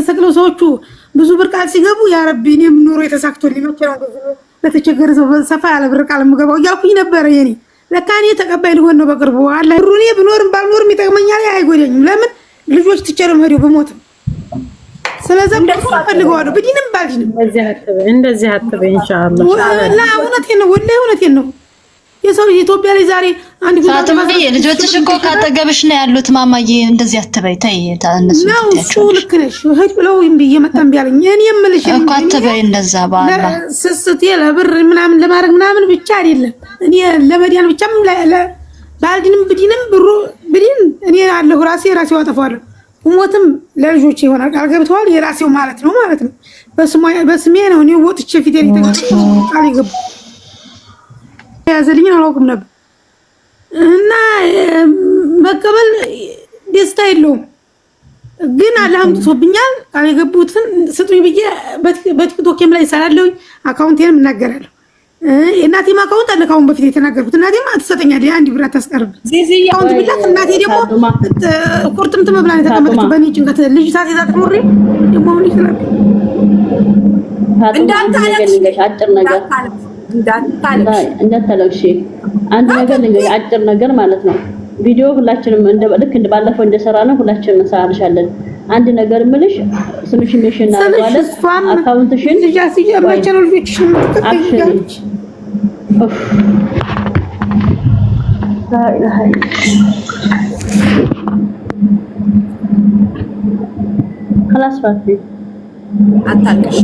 ተሰቅለው ሰዎቹ ብዙ ብር ቃል ሲገቡ ያ ረቢ እኔም ኑሮ የተሳክቶልኝ መቼ ነው ለተቸገረ ሰው ሰፋ ያለ ብር ቃል የምገባው እያልኩኝ ነበረ። የኔ ለካ እኔ ተቀባይ ልሆን ነው በቅርቡ። አላህ ብሩኔ ብኖርም ባልኖርም ይጠቅመኛል፣ አይጎዳኝም። ለምን ልጆች ትቸረም ሄዶ በሞትም ስለዚህ ፈልገዋለሁ ብዲንም ባልዲንም እንደዚህ አትበይ ኢንሻአላህ። ላ እውነቴን ነው ወላሂ እውነቴን ነው። የሰው ኢትዮጵያ ላይ ዛሬ አንድ ፋጡማዬ ልጆችሽ እኮ ካጠገብሽ ነው ያሉት። ማማዬ እንደዚህ አትበይ ተይ። ታነሱ ነው ልክ ነሽ። ሄድ ብለው እየመጣን ቢያለኝ እኔ የምልሽ እኮ አትበይ እንደዛ ባላ ስስት ለብር ምናምን ለማድረግ ምናምን ብቻ አይደለም። እኔ ለመዲያን ብቻም ባልዲንም ብዲንም ብሩ ብዲን እኔ አለሁ ራሴ አጠፋለሁ። ሞትም ለልጆች ይሆናል ቃል ገብተዋል። የራሴው ማለት ነው በስሜ ነው። እኔ ወጥቼ ፊቴን ይተጋጣው ቃል ይገቡ ያዘልኝ አላውቅም ነበር እና መቀበል ደስታ የለውም። ግን አላህም ተሶብኛል። ቃል የገቡትን ስጡኝ ብዬ በቲክቶክም ላይ ሰራለሁኝ። አካውንቴንም እናገራለሁ። እናቴም አካውንት አለ ካሁን በፊት የተናገርኩት። እናቴም አትሰጠኛለች አንድ ብር አታስቀርብ አካውንት ብላት። እናቴ ደግሞ ቁርጥምት መብላን የተቀመጠችው በእኔ ጭንቀት ልጅ ሳትይዛ ትኖሪ ደግሞ ምን ይችላል እንዳታለቅሽ አጭር ነገር እንዳታለቅሽ አንድ ነገር ልንገርሽ፣ አጭር ነገር ማለት ነው። ቪዲዮ ሁላችንም ልክ ባለፈው እንደሰራነው ሁላችንም እንሰራልሻለን። አንድ ነገር ምልሽ ስምሽን ሜሽን አድርጋለሁ አካውንትሽን ያሲጀመረው ልጅሽን ተከታተልሽ خلاص فاتي አታልቅሽ።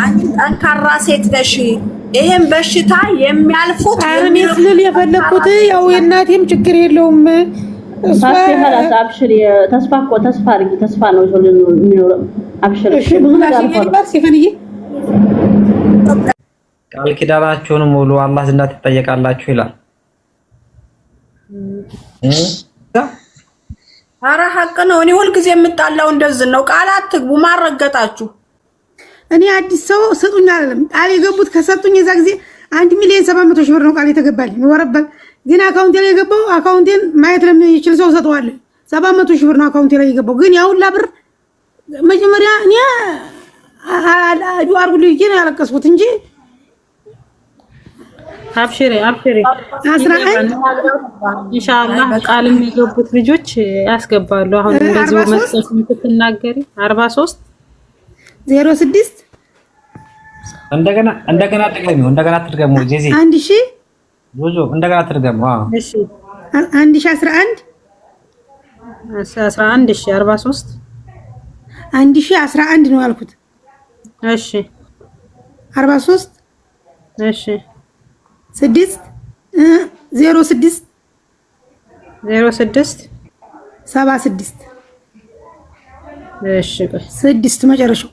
አንቺ ጠንካራ ሴት ነሽ። ይሄን በሽታ የሚያልፉት ስለል የፈለኩት ያው የእናቴም ችግር የለውም። خلاص አብሽሪ። ተስፋ አድርጊ። ተስፋ ነው የሚኖረው። አብሽሪ። ብዙ ነገር ሲፈንዬ ቃል ኪዳናችሁን ሙሉ አላህ ዘንድ ትጠየቃላችሁ ይላል። ኧረ ሀቅ ነው። እኔ ሁልጊዜ የምጣላው እንደዚህ ነው። ቃላት ትግቡ ማረገጣችሁ። እኔ አዲስ ሰው ስጡኝ አይደለም ቃል የገቡት ከሰጡኝ የዛ ጊዜ 1,700,000 ብር ነው ቃል የተገባልኝ ወረበል። ግን አካውንቴ ላይ የገባው አካውንቴን ማየት ለሚችል ሰው ሰጠዋለሁ። 700,000 ብር ነው አካውንቴ ላይ የገባው። ግን ያው ሁላ ብር መጀመሪያ እኔ ዱአ አድርጉልኝ ይሄን ያለቀስኩት እንጂ አብሽሪ 11 ኢንሻአላህ ቃል የሚገቡት ልጆች ያስገባሉ። አሁን እንደዚህ መስጠት የምትናገሪ 43 06 እንደገና ትድገሙ ጄዚ 1000 ብዙ እንደገና ትድገሙ። እሺ 1011 11 እሺ 43 1011 ነው ያልኩት። እሺ 43 እሺ 06 06 76 እሺ 6 መጨረሻው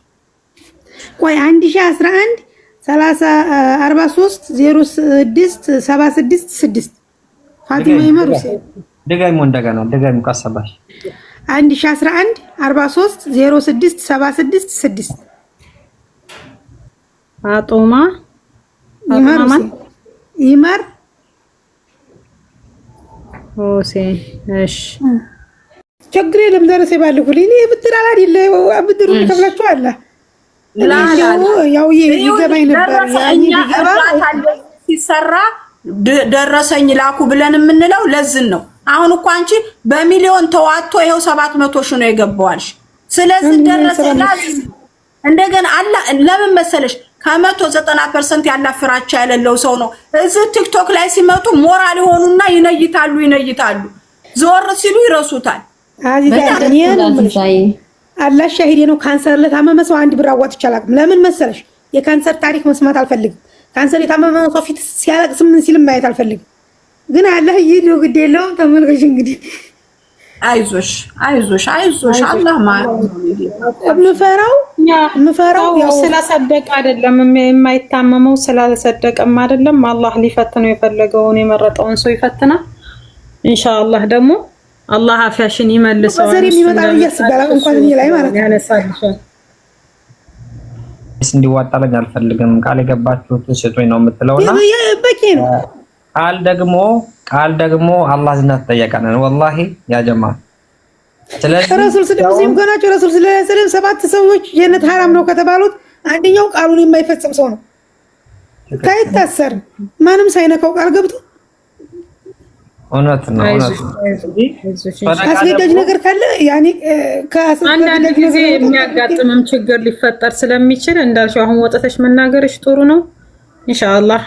ቆይ 1011 43 06 76 6 ፋቲማ ይመሩስ ደጋይሞ እንደገና ቀሰባሽ 1011 43 06 76 6 ፋጡማ ይመር ሁሴን እሺ ችግር የለም። ደረሰ ባልኩልኝ ብድር አይደለ ብድሩ ተብላችሁ አለ ያው ይገባኝ ነበር ይገባ ሲሰራ ደረሰኝ ላኩ ብለን የምንለው ለዝን ነው። አሁን እኮ አንቺ በሚሊዮን ተዋጥቶ ይሄው 700,000 ነው የገባዋልሽ። ስለዚህ ደረሰኝ እንደገና አላ ለምን መሰለሽ ከ190% ያላፍራቻ ያለለው ሰው ነው። እዚህ ቲክቶክ ላይ ሲመጡ ሞራል ይሆኑና ይነይታሉ። ዞር ሲሉ ይረሱታል። አላህ ሻሂዴ ነው። ካንሰር ለታመመ ሰው 1 ብር አዋጥ ይቻላል። ለምን መሰለሽ የካንሰር ታሪክ መስማት አልፈልግም። ካንሰር የታመመ ሰው ፊት ሲያለቅስ ምን ሲል ማየት አልፈልግም። ግን አላህ ይሄው ግድ የለውም። ተመልከሽ እንግዲህ አይዞሽ አላህ ማለት ምፈራው ያው ስለሰደቀ አይደለም የማይታመመው ስላልሰደቀም አይደለም። አላህ ሊፈትነው የፈለገውን የመረጠውን ሰው ይፈትናል። ኢንሻአላህ ደግሞ አላህ አፍያሽን ይመልሰው። ዘሪ የሚመጣው ያስባላል እንኳን እኔ ላይ ማለት ያነሳልሻል። እንዲዋጣለኝ አልፈልግም። ቃል የገባችሁት ስጡኝ ነው የምትለውና በቂ ነው። ቃል ደግሞ አላህ ዘንድ ተጠየቀን። ወላሂ ያ ጀማ ስለዚህ ረሱል ስለዚህ ከናቸው ረሱል ስለዚህ 7 ሰዎች ጀነት ሐራም ነው ከተባሉት አንደኛው ቃሉን የማይፈጽም ሰው ነው። ታይታሰር ማንም ሳይነካው ቃል ገብቶ እውነት ነው። አስገዳጅ ነገር ካለ ያኔ አንዳንድ ጊዜ የሚያጋጥምም ችግር ሊፈጠር ስለሚችል እንዳልሽው አሁን ወጥተሽ መናገርሽ ጥሩ ነው። ኢንሻአላህ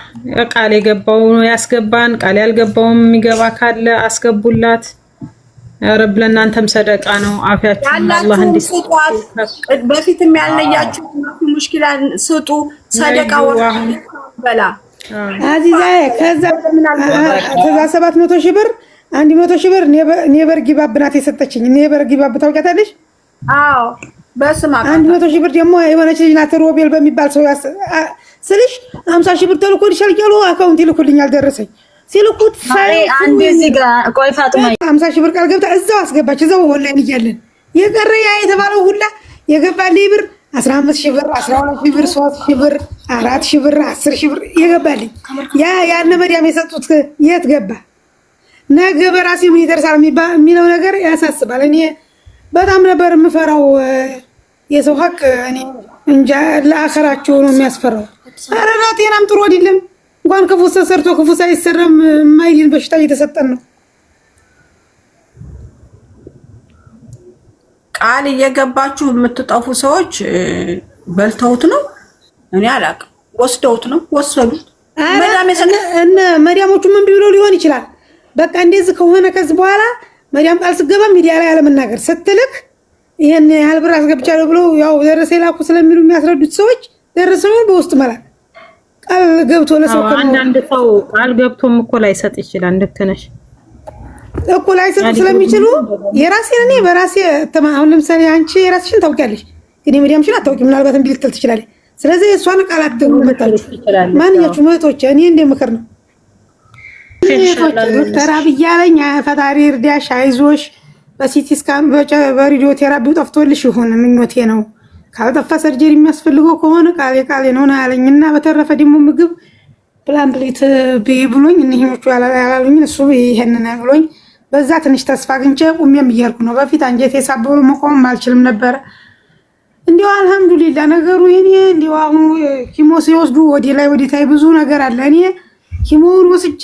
ቃል የገባው ያስገባን፣ ቃል ያልገባውም የሚገባ ካለ አስገቡላት። ረብ ለእናንተም ሰደቃ ነው። አፊያችሁ አላህ እንዲስጣት። በፊትም ያልነያችሁ ሙሽኪላ ስጡ ሰደቃ ወላ አዚዛ ከዛ 700 ሺህ ብር 100 ሺህ ብር ኔቨር ጊቫፕ ናት የሰጠችኝ። ኔቨር ጊቫፕ ታውቂያታለሽ? አዎ በስማ 100 ሺህ ብር ደግሞ የሆነች ልጅ ናት ሮቤል በሚባል ሰው ስልሽ 50 ሺህ ብር ተልኮልሻል እያሉ አካውንት ይልኩልኛል ደረሰኝ ሲልኩት አንዴ እዚህ ጋር ቆይ ፋጥማ 50 ሺህ ብር ቃል ገብታ እዛው አስገባች። እዛው ኦንላይን እያለን የቀረ ያ የተባለው ሁላ የገባልኝ ብር 15 ሺህ ብር 12 ሺህ ብር 3 ሺህ ብር 4 ሺህ ብር 10 ሺህ ብር የገባልኝ ያን መዲያም የሰጡት የት ገባ? ነገ በራሴ ምን ይደርሳል የሚለው ነገር ያሳስባል። እኔ በጣም ነበር የምፈራው የሰው ሀቅ እኔ እንጃ ለአኸራቸው ነው የሚያስፈራው። ኧረ ጤናም ጥሩ አይደለም። እንኳን ክፉ ሰርቶ ክፉ ሳይሰረም ማይሊን በሽታ እየተሰጠን ነው። ቃል እየገባችሁ የምትጠፉ ሰዎች በልተውት ነው። እኔ አላውቅም። ወስደውት ነው ወሰዱት። መዲያሞቹ ምን ቢብለው ሊሆን ይችላል። በቃ እንደዚህ ከሆነ ከዚህ በኋላ መዲያም ቃል ስገባ ሚዲያ ላይ አለመናገር ስትልክ ይሄን ያህል ብር አስገብቻለሁ ብለው ያው ደረሰ ይላኩ ስለሚሉ የሚያስረዱት ሰዎች ደረሰውን በውስጥ መላክ ቃል ገብቶ ለሰው አንዳንድ ሰው ቃል ገብቶም እኮ ላይሰጥ ይችላል። ልክ ነሽ እኮ ላይሰጥ ስለሚችሉ የራሴን እኔ በራሴ አሁን ለምሳሌ አንቺ የራስሽን ታውቂያለሽ፣ ግን የሚዲያምሽን አታውቂም። ምናልባት እንዲህ ልትል ትችላለች። ስለዚህ እሷን ቃል አትገቡ መጣችሁ ማንኛችሁ እህቶች እኔ እንደምክር ነው። ተራብ እያለኝ ፈጣሪ እርዳሽ፣ አይዞሽ፣ በሲቲ ስካን በሬዲዮ ቴራፒው ጠፍቶልሽ ይሁን ምኞቴ ነው። ካልጠፋ ሰርጀሪ የሚያስፈልገው ከሆነ ቃሌ ነው ያለኝና በተረፈ ደግሞ ምግብ ፕላን ፕሌት ብሎኝ እነኞቹ ያላሉኝ እሱ ይሄንን ብሎኝ በዛ ትንሽ ተስፋ አግኝቼ ቁሜም እያልኩ ነው። በፊት አንጀቴ ሳብሎ መቆም አልችልም ነበር። እንዲሁ አልሐምዱሊላህ ነገሩ የኔ እንዲሁ አሁን ኪሞ ሲወስዱ ወዲ ላይ ወዲታይ ብዙ ነገር አለ። እኔ ኪሞውን ወስጄ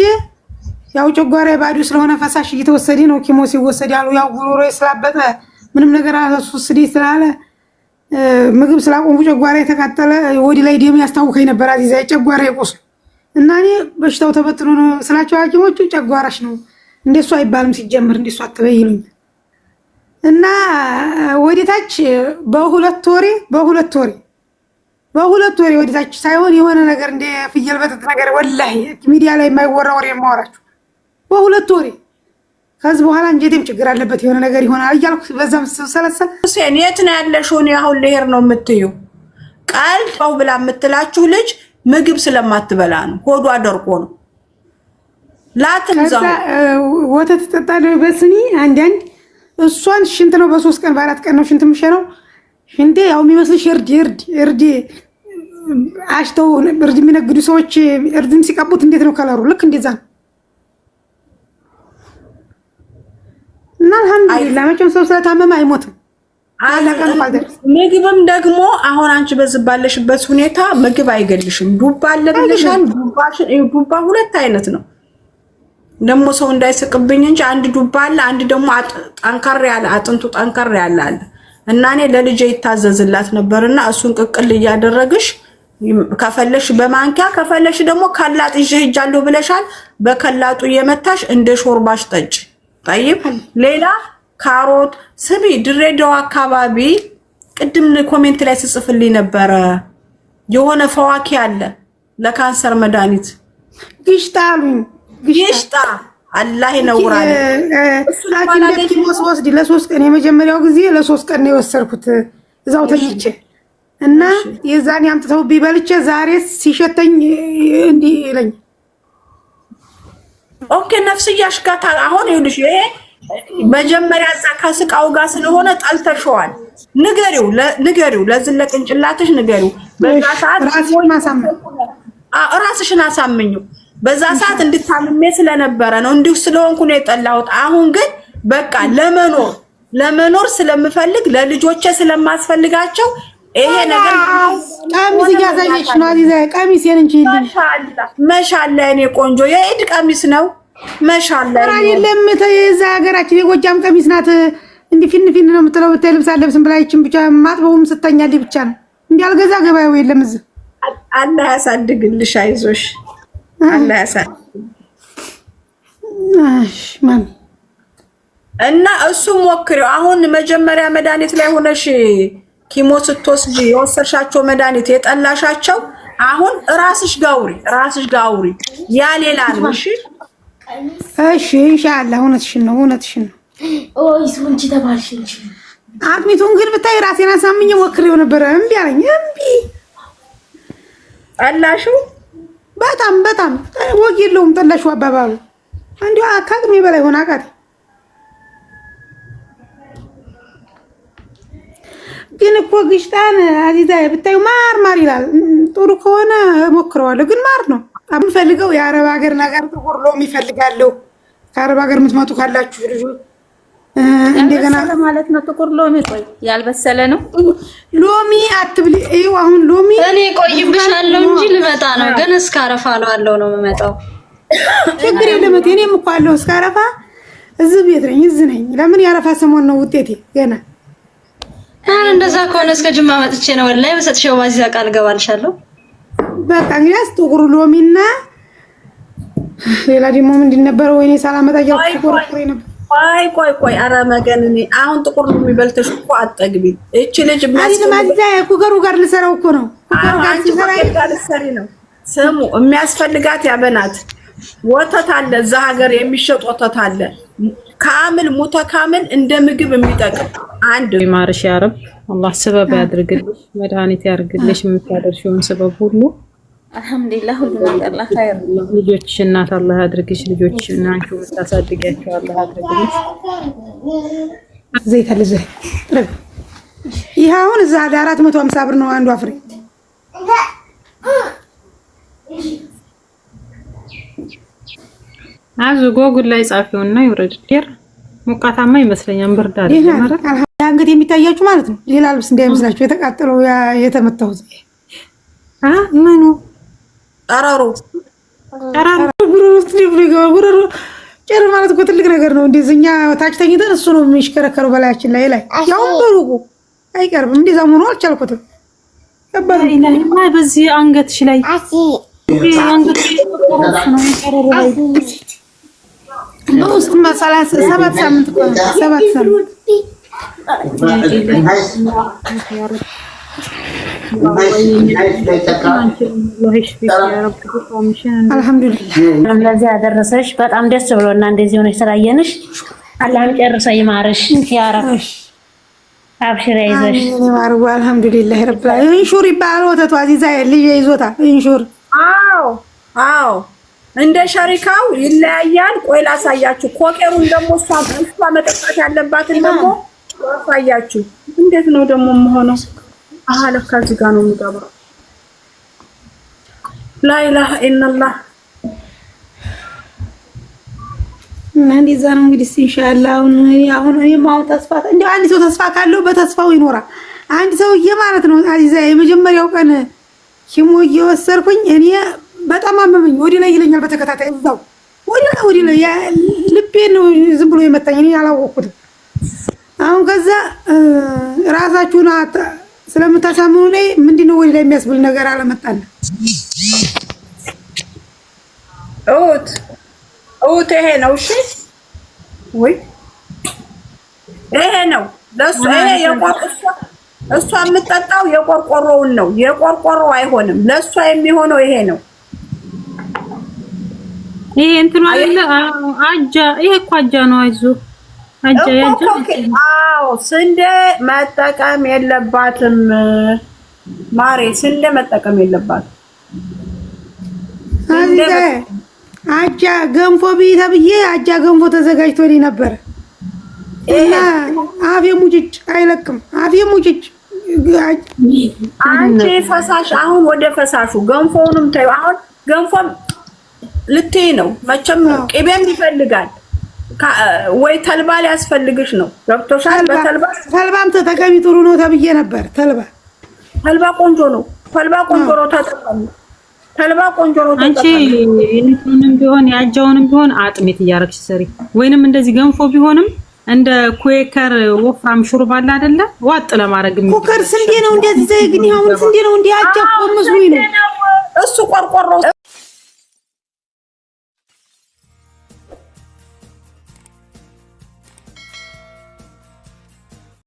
ያው ጨጓራ ባዶ ስለሆነ ፈሳሽ እየተወሰደ ነው። ኪሞ ሲወሰድ ያሉ ያው ጉሮሮ ስላበጠ ምንም ነገር አስወስዴ ስላለ ምግብ ስላቆሙ ጨጓራ የተቃጠለ ወዲ ላይ ደም ያስታውከኝ ነበር። አዚዛ ጨጓራ ይቆስል እና እኔ በሽታው ተበትኖ ነው ስላቸው ሐኪሞቹ ጨጓራሽ ነው እንደሱ አይባልም ሲጀምር እንደሱ አትበይሉኝ እና ወዲታች በሁለት ወሬ ወዲታች ሳይሆን የሆነ ነገር እንደ ፍየል በጥጥ ነገር ወላሂ ሚዲያ ላይ የማይወራ ወሬ የማወራችሁ በሁለት ወሬ ከዚህ በኋላ እንጀቴም ችግር አለበት የሆነ ነገር ይሆናል እያልኩ በዛም ሰለሰለ ሁሴን የት ነው ያለሽው? አሁን ልሄድ ነው የምትዩ ቃል ባው ብላ የምትላችሁ ልጅ ምግብ ስለማትበላ ነው። ሆዷ ደርቆ ነው። ላትምዛው ወተት ትጠጣለህ በስኒ አንዳንድ እሷን ሽንት ነው በ3 ቀን በ4 ቀን ነው ሽንት ምሸነው ሽንቴ ያው የሚመስልሽ እርድ አሽተው እርድ የሚነግዱ ሰዎች እርድም ሲቀቡት እንዴት ነው ከለሩ ልክ እንደዛ ነው። እና አልሐምዱሊላህ መቼም ሰው ስለታመመ አይሞትም። ምግብም ደግሞ አሁን አንቺ በዚህ ባለሽበት ሁኔታ ምግብ አይገልሽም። ዱባ አለ ብለሻል። ዱባ ሁለት አይነት ነው ደግሞ ሰው እንዳይስቅብኝ እንጂ አንድ ዱባ አለ፣ አንድ ደግሞ ጠንከር ያለ አጥንቱ ጠንከር ያለ አለ እና እኔ ለልጄ ይታዘዝላት ነበርና እሱን ቅቅል እያደረግሽ ከፈለሽ በማንኪያ ከፈለሽ ደግሞ ከላጥ ይዤ ሄጃለሁ ብለሻል። በከላጡ እየመታሽ እንደ ሾርባሽ ጠጭ። طيب ሌላ ካሮት ስሚ ድሬዳዋ አካባቢ ቅድም ኮሜንት ላይ ጽጽፍልኝ ነበረ የሆነ ፈዋኪ አለ ለካንሰር መድኃኒት ግሽጣ አሉኝ። ግሽጣ አላህ ይነውራል። ሐኪም ቤት ወስድ ለ3 ቀን የመጀመሪያው ጊዜ ለ3 ቀን ነው የወሰድኩት እዛው ተኝቼ እና የዛኔ አምጥተው ቢበልቼ ዛሬ ሲሸተኝ እንዲህ ይለኝ። ኦኬ ነፍስያሽ ጋር አሁን ይኸውልሽ ይሄ መጀመሪያ እዛ ከስቃው ጋር ስለሆነ ጠልተሽዋል። ንገሪው ለዝለ ቅንጭላትሽ ንገሪው። በዛ ሰዓት ራስሽን አሳምኚው። በዛ ሰዓት እንድታምሜ ስለነበረ ነው እንዲሁ ስለሆንኩ ነው የጠላሁት። አሁን ግን በቃ ለመኖር ስለምፈልግ ለልጆቼ ስለማስፈልጋቸው ይሄ ነገር ቀሚስ እያሳየች ነው አዚዛ ቀሚሴን እንጂ መሻላ እኔ ቆንጆ የኢድ ቀሚስ ነው መሻላ አይደለም ተይዛ ሀገራችን የጎጃም ቀሚስ ናት እንዲ ፊን ነው የምትለው ልብስ አለብስም ብላይችን ብቻ ማጥበውም ስተኛልኝ ብቻ ነው እንዲ አልገዛ ገባዩ የለም እዚህ አላህ ያሳድግልሽ አይዞሽ አላህ ያሳድግ ማን እና እሱ ሞክሪው አሁን መጀመሪያ መድኃኒት ላይ ሆነሽ ኪሞ ስትወስጂ የወሰድሻቸው መድኃኒት የጠላሻቸው አሁን ራስሽ ጋውሪ ያ ሌላ ነው እሺ ኢንሻአላህ እውነትሽን ነው ኦይስ ወንጂ ተባልሽ እንጂ አጥሚቱን ግን ብታይ ራሴን አሳምኜ ሞክሬው ነበር እምቢ አለኝ ጠላሹ በጣም ወግ የለውም ጠላሹ አባባሉ አንዴ አካድሚ በላይ ሆነ አቃት ግን እኮ ግሽጣን አዚዛ ብታዩ ማር ይላል ጥሩ ከሆነ ሞክረዋለሁ ግን ማር ነው አምፈልገው የአረብ ሀገር ነገር ጥቁር ሎሚ ይፈልጋለሁ ከአረብ ሀገር የምትመጡ ካላችሁ ልጆች እንደገና ማለት ነው ጥቁር ሎሚ ቆይ ያልበሰለ ነው ሎሚ አትብሊ እዩ አሁን ሎሚ እኔ ቆይብሻለሁ እንጂ ልመጣ ነው ግን እስከ አረፋ ነው አለው ነው የምመጣው ችግር የለም እኔም እኮ አለው እስከ አረፋ እዚህ ቤት ነኝ ለምን ያረፋ ሰሞን ነው ውጤቴ ገና እንደዛ ከሆነ እስከ ጅማ መጥቼ ነው ወላሂ በሰጥሽው ባዚ ቃል ገባልሻለሁ በቃ እንግዲያስ ጥቁር ሎሚና ሌላ ደግሞ ምንድን ነበር ወይኔ ሳላመጣ ያቆርቆሬ ነበር ቆይ ኧረ መገንኔ አሁን ጥቁር ሎሚ በልተሽ እኮ አጠግቢ እቺ ልጅ ማዚዛ ኩገሩ ጋር ልሰራው እኮ ነው ኩገሩ ጋር ልሰሪ ነው ስሙ የሚያስፈልጋት ያበናት ወተት አለ እዛ ሀገር የሚሸጥ ወተት አለ ካምል ሙተካምል እንደ ምግብ የሚጠቅም አንድ ማርሽ ያረብ አላህ ሰበብ ያድርግልሽ መድኃኒት ያርግልሽ የምታደርሽውን ሰበብ ሁሉ አልহামዱሊላህ ሁሉ ነገር ለኸይር ልጆች እናት አላህ ያድርግሽ ልጆችና አንቺ የምታሳድጊያቸው አላህ ያድርግልሽ ዘይት አለ ዘይት ይሄ አሁን እዛ 450 ብር ነው አንዱ አፍሬ አዙ ጎጉል ላይ ጻፊውና ይወረድ ዲር ሙቃታማ ይመስለኛል ብርድ አለ ማለት አንገት የሚታያችሁ ማለት ነው ሌላ ልብስ እንዳይመስላችሁ የተቃጠለው የተመታው ምኑ ጠራሩ ጉሮሮ ጨር ማለት እኮ ትልቅ ነገር ነው እንደዚህኛ ታች ተኝተን እሱ ነው የሚሽከረከረው በላያችን ላይ ያው በሩቁ አይቀርብም እንደዛ ሆኖ አልቻልኩትም ከባድ ነው በዚህ አንገትሽ ላይ አንገትሽ ነው የሚቀረው ላይ በውስጥ መሰላስ 7 ሳምንት ቆይ 7 ሳምንት አልহামዱሊላህ ለዚህ ያደረሰሽ በጣም ደስ ብሎና እንደዚህ ሆነሽ ስላየንሽ አላህም ጨርሶ ይማርሽ ያ ረብ አብሽራ ይዘሽ ማርዋ አልহামዱሊላህ ረብ ኢንሹር ይባላል ወተቱ አዚዛ ልጅ ይዞታ ኢንሹር አዎ እንደ ሸሪካው ይለያያል ቆይ ላሳያችሁ ኮቄሩን ደግሞ እሷ መጠጣት ያለባትን ደግሞ ላሳያችሁ እንዴት ነው ደግሞ የምሆነው ለካ እዚህ ጋር ነው የሚገባው ላኢላሃ ኢላላህ እና እንደዛ ነው እንግዲህ ኢንሻአላህ አሁን ማው ተስፋ እንደው አንድ ሰው ተስፋ ካለው በተስፋው ይኖራል አንድ ሰውዬ ማለት ነው አዚዛ የመጀመሪያው ቀን ኪሞ እየወሰድኩኝ እኔ በጣም አመመኝ ወዲ ላይ ይለኛል በተከታታይ እዛው ወዲ ላይ ልቤ ነው ዝም ብሎ የመታኝ እኔ አላወቅኩትም አሁን ከዛ ራሳችሁን ስለምታሳምኑ ላይ ምንድነው ወዲ ላይ የሚያስብል ነገር አለመጣለ ኦት ይሄ ነው እሺ ወይ ይሄ ነው ለሱ ይሄ የቆርቆሮ እሷ የምትጠጣው የቆርቆሮውን ነው የቆርቆሮ አይሆንም ለሷ የሚሆነው ይሄ ነው ይሄ እንትኑ አይደለ አጃ ይሄ እኮ አጃ ነው አይዞ አጃ ያጃ አዎ ስንዴ መጠቀም የለባትም ማሬ ስንዴ መጠቀም የለባትም አጃ ገንፎ ቢተብዬ አጃ ገንፎ ተዘጋጅቶልኝ ነበር እና አፌ ሙጭጭ አይለቅም አፌ ሙጭጭ አንቺ ፈሳሽ አሁን ወደ ፈሳሹ ገንፎውንም ታዩ አሁን ገንፎም ልትይ ነው መቼም ቅቤም ይፈልጋል ወይ ተልባ ሊያስፈልግሽ ነው። ገብቶሻል? ተልባም ተጠቀሚ ጥሩ ነው ተብዬ ነበር። ተልባ ቆንጆ ነው። ተልባ ቆንጆ ነው። ተልባ ቆንጆ ነው። አንቺ የእንትኑንም ቢሆን ያጃውንም ቢሆን አጥሜት እያረግሽ ሰሪ፣ ወይንም እንደዚህ ገንፎ ቢሆንም እንደ ኩዌከር ወፍራም ሹርባ አለ አይደለ? ዋጥ ለማድረግ ኩከር ስንዴ ነው እንደዚህ ዘይግኒ አሁን ስንዴ ነው እንዲያጃ ቆምዙ ነው እሱ ቆርቆሮ